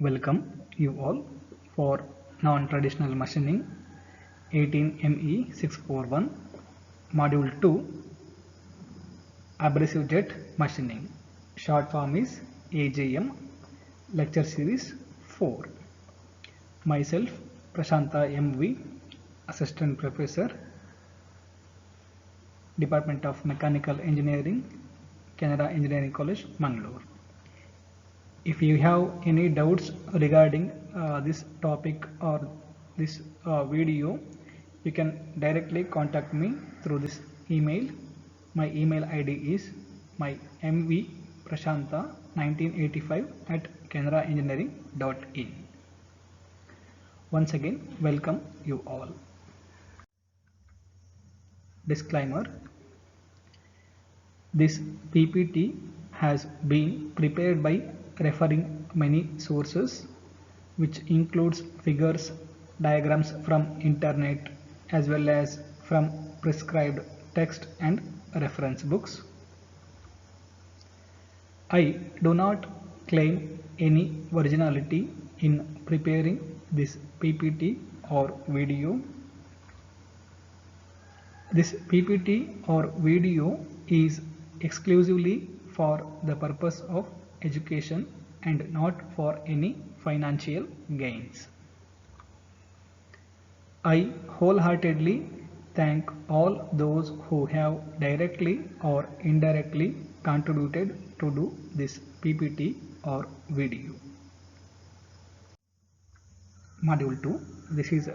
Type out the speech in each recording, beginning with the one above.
Welcome you all for non-traditional machining 18ME641 module 2 abrasive jet machining. Short form is AJM. Lecture series 4. Myself Prashanta MV, Assistant Professor, Department of Mechanical Engineering, Canara Engineering College, Mangalore. If you have any doubts regarding this topic or this video, you can directly contact me through this email. My email ID is my mvprashanta1985@canaraengineering.in. Once again, welcome you all. Disclaimer: this PPT has been prepared by referring many sources, which includes figures, diagrams from internet as well as from prescribed text and reference books. I do not claim any originality in preparing this PPT or video. This PPT or video is exclusively for the purpose of education and not for any financial gains. I wholeheartedly thank all those who have directly or indirectly contributed to do this PPT or video. Module 2. This is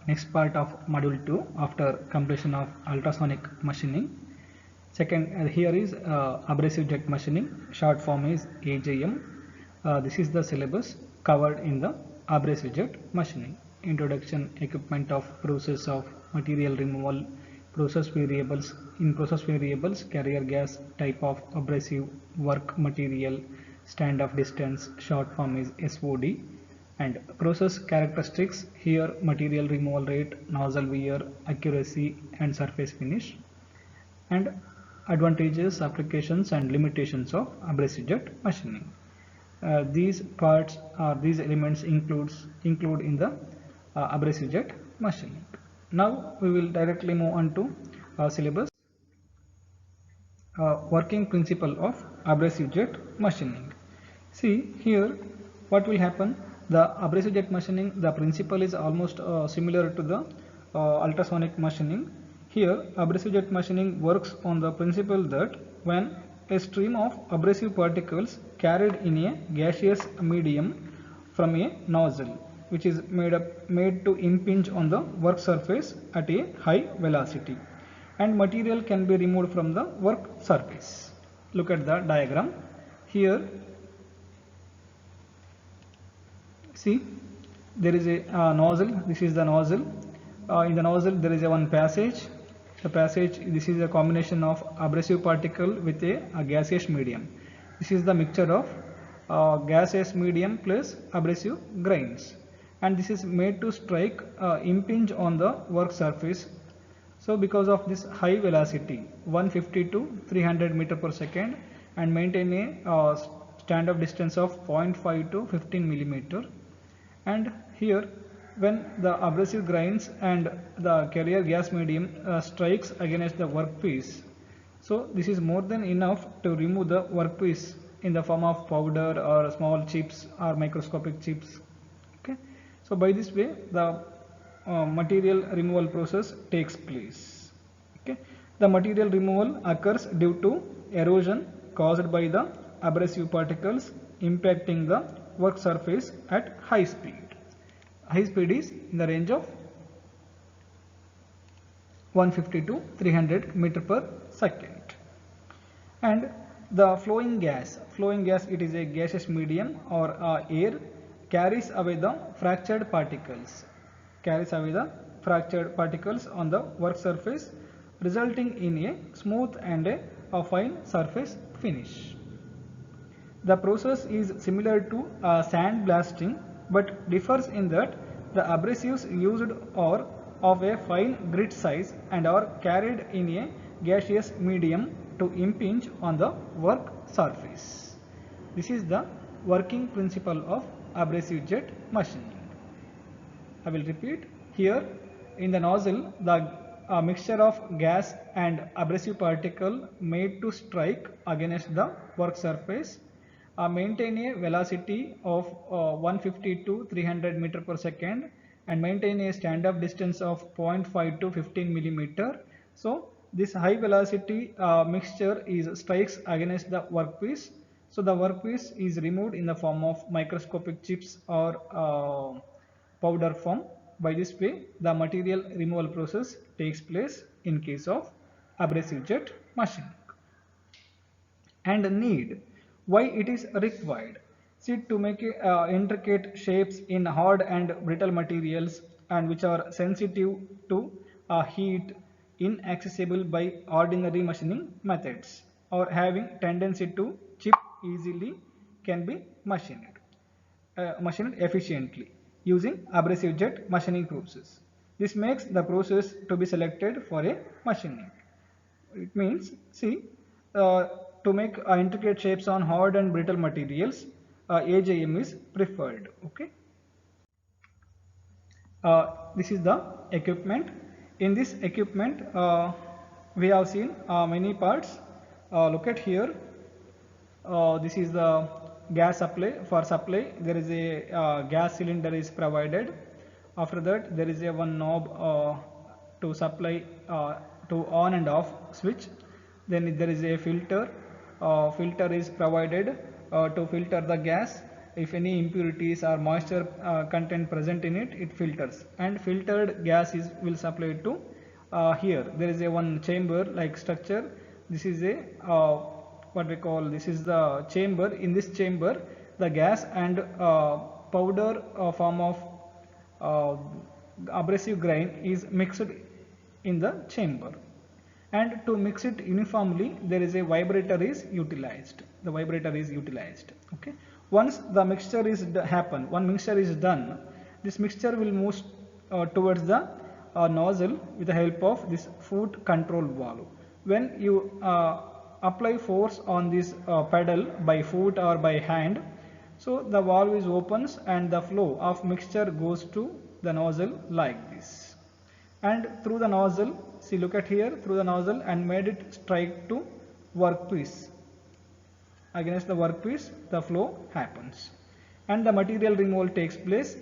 next part of Module 2 after completion of ultrasonic machining. Second, here is abrasive jet machining. Short form is AJM. This is the syllabus covered in the abrasive jet machining. Introduction, equipment of process of material removal, process variables. In process variables, carrier gas, type of abrasive, work material, stand-off distance. Short form is SOD. And process characteristics, here material removal rate, nozzle wear, accuracy and surface finish. And advantages, applications and limitations of abrasive jet machining. These parts or these elements include in the abrasive jet machining. Now we will directly move on to syllabus. Working principle of abrasive jet machining. See here what will happen. The abrasive jet machining, the principle is almost similar to the ultrasonic machining. Here abrasive jet machining works on the principle that when a stream of abrasive particles carried in a gaseous medium from a nozzle, which is made to impinge on the work surface at a high velocity, and material can be removed from the work surface. Look at the diagram here. See, there is a nozzle. This is the nozzle. In the nozzle there is one passage. The passage, this is a combination of abrasive particle with a gaseous medium. This is the mixture of gaseous medium plus abrasive grains, and this is made to strike impinge on the work surface. So because of this high velocity 150 to 300 meter per second, and maintain a stand-off distance of 0.5 to 15 millimeter, and here when the abrasive grains and the carrier gas medium strikes against the workpiece, so this is more than enough to remove the workpiece in the form of powder or small chips or microscopic chips. Okay, so by this way the material removal process takes place. Okay, the material removal occurs due to erosion caused by the abrasive particles impacting the work surface at high speed. High speed is in the range of 150 to 300 meter per second. And the flowing gas, it is a gaseous medium or air, carries away the fractured particles, on the work surface, resulting in a smooth and a fine surface finish. The process is similar to sand blasting, but differs in that the abrasives used are of a fine grit size and are carried in a gaseous medium to impinge on the work surface. This is the working principle of abrasive jet machining. I will repeat. Here in the nozzle, the mixture of gas and abrasive particle made to strike against the work surface maintain a velocity of 150 to 300 meter per second and maintain a stand-up distance of 0.5 to 15 millimeter. So this high velocity mixture is strikes against the workpiece. So the workpiece is removed in the form of microscopic chips or powder form. By this way, the material removal process takes place in case of abrasive jet machining. And need, why it is required? See, to make intricate shapes in hard and brittle materials and which are sensitive to heat, inaccessible by ordinary machining methods, or having tendency to chip easily, can be machined efficiently using abrasive jet machining process. This makes the process to be selected for a machining. It means, see, to make intricate shapes on hard and brittle materials, AJM is preferred. Okay. This is the equipment. In this equipment, we have seen many parts. Look at here. This is the gas supply. For supply, there is a gas cylinder is provided. After that, there is a one knob to supply to on and off switch. Then there is a filter. Filter is provided to filter the gas. If any impurities or moisture content present in it, it filters, and filtered gas is will supply to here. There is a one chamber like structure. This is a what we call, this is the chamber. In this chamber, the gas and powder form of abrasive grain is mixed in the chamber, and to mix it uniformly there is a vibrator is utilized. The vibrator is utilized. Okay. Once the mixture is one mixture is done, this mixture will move towards the nozzle with the help of this foot control valve. When you apply force on this pedal by foot or by hand, so the valve is opens and the flow of mixture goes to the nozzle like this, and through the nozzle, see, look at here, through the nozzle, and made it strike to workpiece. Against the workpiece, the flow happens and the material removal takes place.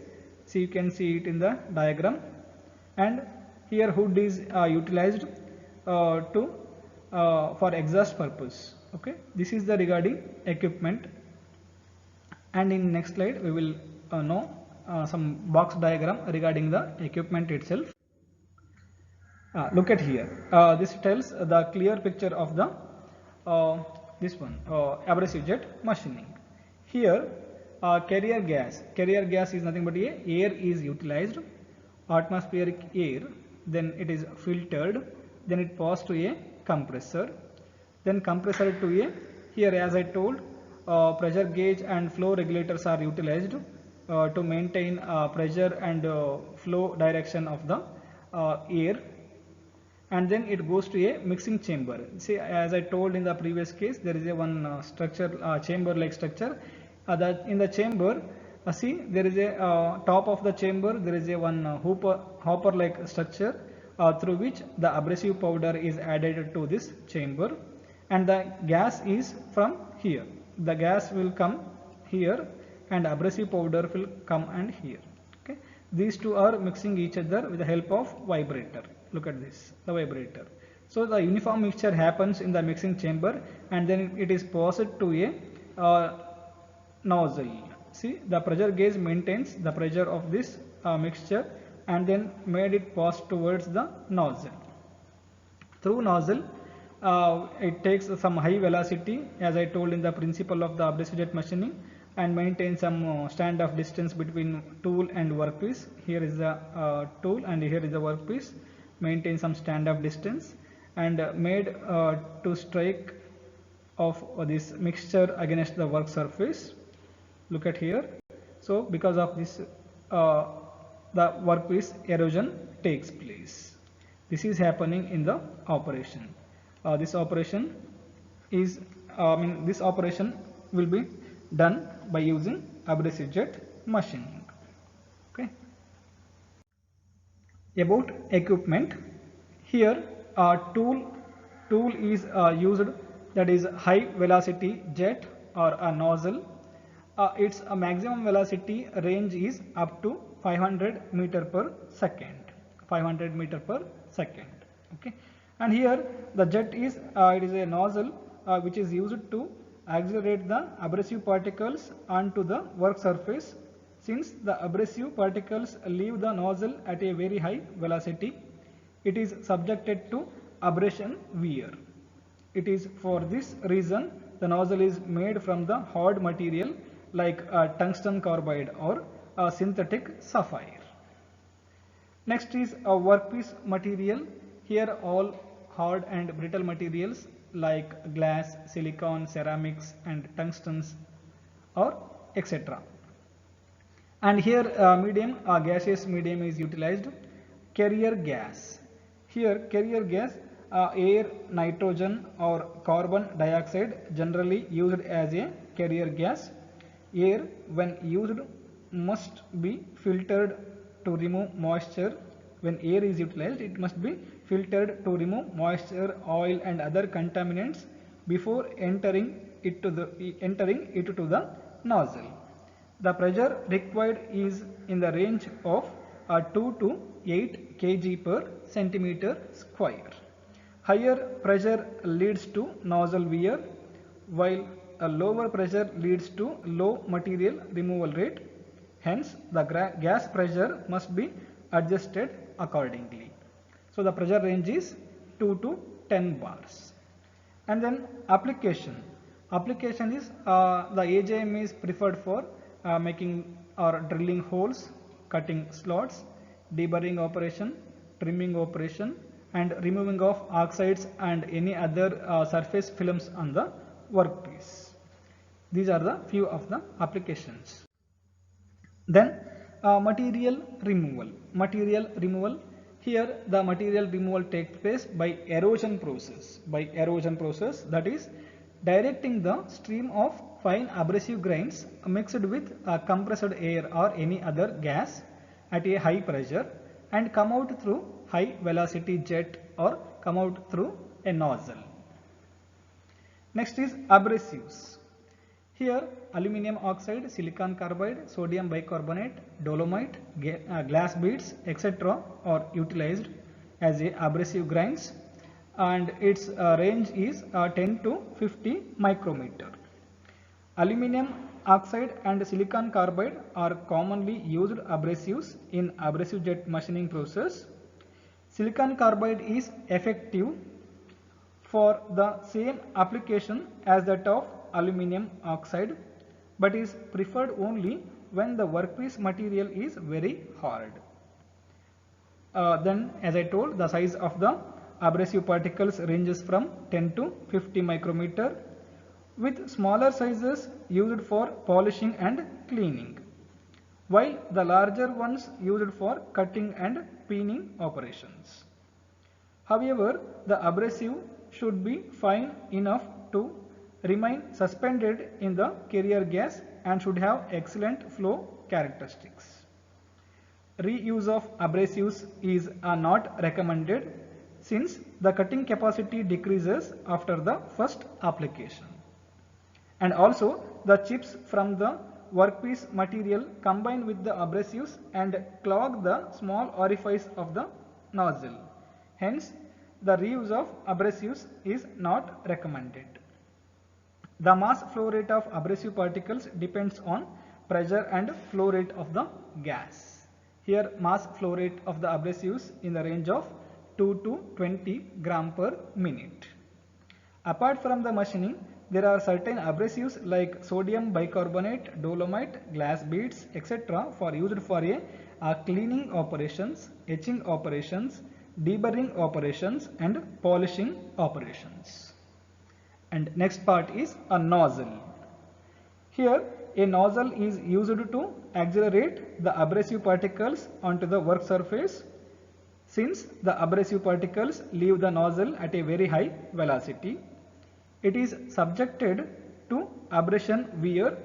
See, you can see it in the diagram, and here hood is utilized for exhaust purpose. Okay, this is the regarding equipment, and in next slide we will know some box diagram regarding the equipment itself. Look at here. This tells the clear picture of the this one abrasive jet machining. Here, carrier gas. Carrier gas is nothing but air is utilized, atmospheric air. Then it is filtered. Then it passes to a compressor. Then compressor to a, here as I told, pressure gauge and flow regulators are utilized to maintain pressure and flow direction of the air. And then it goes to a mixing chamber. See, as I told in the previous case, there is a one structure, chamber like structure. That in the chamber, see, there is a top of the chamber, there is a one hopper like structure through which the abrasive powder is added to this chamber, and the gas is from here. The gas will come here and abrasive powder will come and here. Okay, these two are mixing each other with the help of vibrator. Look at this, the vibrator. So the uniform mixture happens in the mixing chamber, and then it is passed to a nozzle. See, the pressure gauge maintains the pressure of this mixture, and then made it pass towards the nozzle. Through nozzle, it takes some high velocity, as I told in the principle of the abrasive jet machining, and maintain some stand-off distance between tool and workpiece. Here is the tool and here is the workpiece. Maintain some stand-off distance, and made to strike of this mixture against the work surface. Look at here. So because of this, the workpiece erosion takes place. This is happening in the operation. This operation is, this operation will be done by using abrasive jet machining. Okay. About equipment, here a tool is used, that is high velocity jet or a nozzle. Its maximum velocity range is up to 500 meter per second. 500 meter per second. Okay. And here the jet is it is a nozzle which is used to accelerate the abrasive particles onto the work surface. Since the abrasive particles leave the nozzle at a very high velocity, it is subjected to abrasion wear. It is for this reason the nozzle is made from the hard material like tungsten carbide or synthetic sapphire. Next is a workpiece material. Here all hard and brittle materials like glass, silicon, ceramics and tungstens or etc. And here gaseous medium is utilized. Carrier gas. Here carrier gas, air, nitrogen or carbon dioxide generally used as a carrier gas. Air when used must be filtered to remove moisture. When air is utilized, it must be filtered to remove moisture, oil and other contaminants before entering it to the nozzle. The pressure required is in the range of 2 to 8 kg per centimeter square. Higher pressure leads to nozzle wear, while a lower pressure leads to low material removal rate. Hence, the gas pressure must be adjusted accordingly. So, the pressure range is 2 to 10 bars. And then application. Application is the AJM is preferred for making or drilling holes, cutting slots, deburring operation, trimming operation and removing of oxides and any other surface films on the workpiece. These are the few of the applications. Then material removal. Material removal. Here the material removal takes place by erosion process. By erosion process, that is directing the stream of fine abrasive grains mixed with compressed air or any other gas at a high pressure and come out through high velocity jet or come out through a nozzle. Next is abrasives. Here aluminum oxide, silicon carbide, sodium bicarbonate, dolomite, glass beads etc. are utilized as a abrasive grains and its range is 10 to 50 micrometer. Aluminum oxide and silicon carbide are commonly used abrasives in abrasive jet machining process. Silicon carbide is effective for the same application as that of aluminum oxide, but is preferred only when the workpiece material is very hard. Then as I told, the size of the abrasive particles ranges from 10 to 50 micrometer, with smaller sizes used for polishing and cleaning, while the larger ones used for cutting and peening operations. However, the abrasive should be fine enough to remain suspended in the carrier gas and should have excellent flow characteristics. Reuse of abrasives is not recommended since the cutting capacity decreases after the first application. And also the chips from the workpiece material combine with the abrasives and clog the small orifice of the nozzle. Hence, the reuse of abrasives is not recommended. The mass flow rate of abrasive particles depends on pressure and flow rate of the gas. Here mass flow rate of the abrasives in the range of 2 to 20 gram per minute. Apart from the machining, there are certain abrasives like sodium bicarbonate, dolomite, glass beads, etc. for used for a cleaning operations, etching operations, deburring operations and polishing operations. And next part is a nozzle. Here a nozzle is used to accelerate the abrasive particles onto the work surface. Since the abrasive particles leave the nozzle at a very high velocity, it is subjected to abrasion wear.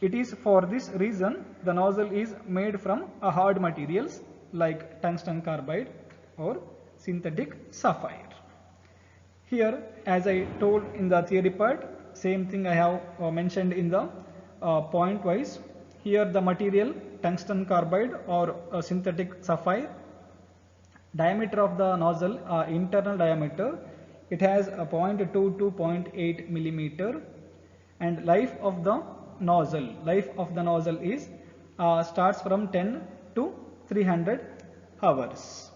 It is for this reason the nozzle is made from a hard materials like tungsten carbide or synthetic sapphire. Here, as I told in the theory part, same thing I have mentioned in the point wise. Here the material tungsten carbide or synthetic sapphire. Diameter of the nozzle, internal diameter, it has a 0.2 to 0.8 millimeter, and life of the nozzle is starts from 10 to 300 hours,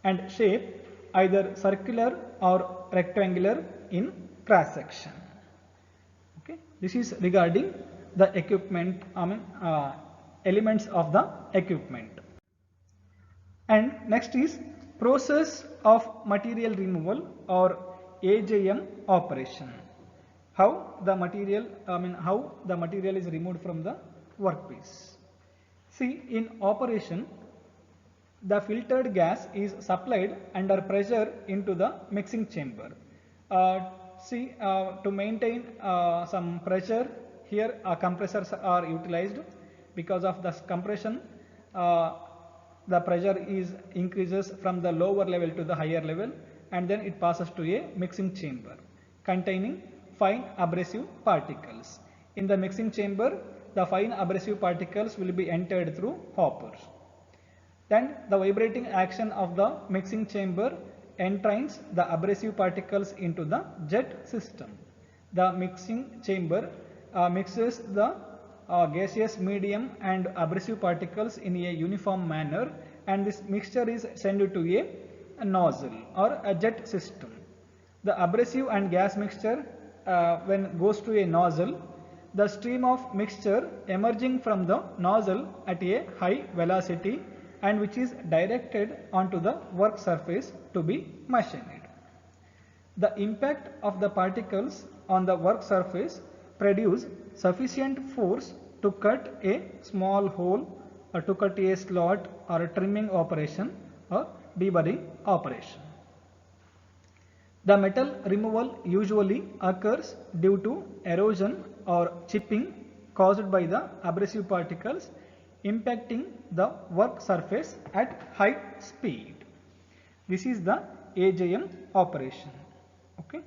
and shape either circular or rectangular in cross section. Okay, this is regarding the equipment, elements of the equipment. And next is process of material removal or AJM operation. How the material is removed from the workpiece. See, in operation, the filtered gas is supplied under pressure into the mixing chamber. To maintain some pressure, here compressors are utilized. Because of this compression, the pressure increases from the lower level to the higher level, and then it passes to a mixing chamber containing fine abrasive particles. In the mixing chamber, the fine abrasive particles will be entered through hoppers. Then the vibrating action of the mixing chamber entrains the abrasive particles into the jet system. The mixing chamber mixes the gaseous medium and abrasive particles in a uniform manner, and this mixture is sent to a nozzle or a jet system. The abrasive and gas mixture when goes to a nozzle, the stream of mixture emerging from the nozzle at a high velocity and which is directed onto the work surface to be machined. The impact of the particles on the work surface produce sufficient force to cut a small hole or to cut a slot or a trimming operation or deburring operation. The metal removal usually occurs due to erosion or chipping caused by the abrasive particles impacting the work surface at high speed. This is the AJM operation. Okay.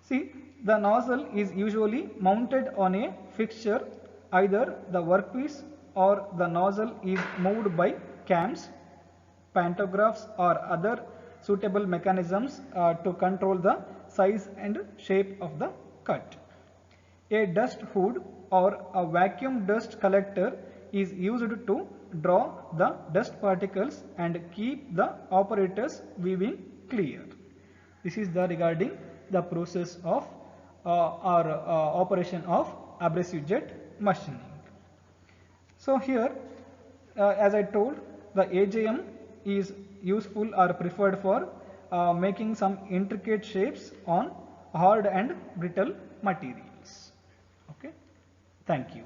See, the nozzle is usually mounted on a fixture. Either the workpiece or the nozzle is moved by cams, pantographs or other suitable mechanisms to control the size and shape of the cut. A dust hood or a vacuum dust collector is used to draw the dust particles and keep the operator's weaving clear. This is the regarding the process of operation of abrasive jet machining. So here, as I told, the AJM is useful or preferred for making some intricate shapes on hard and brittle materials. Okay, thank you.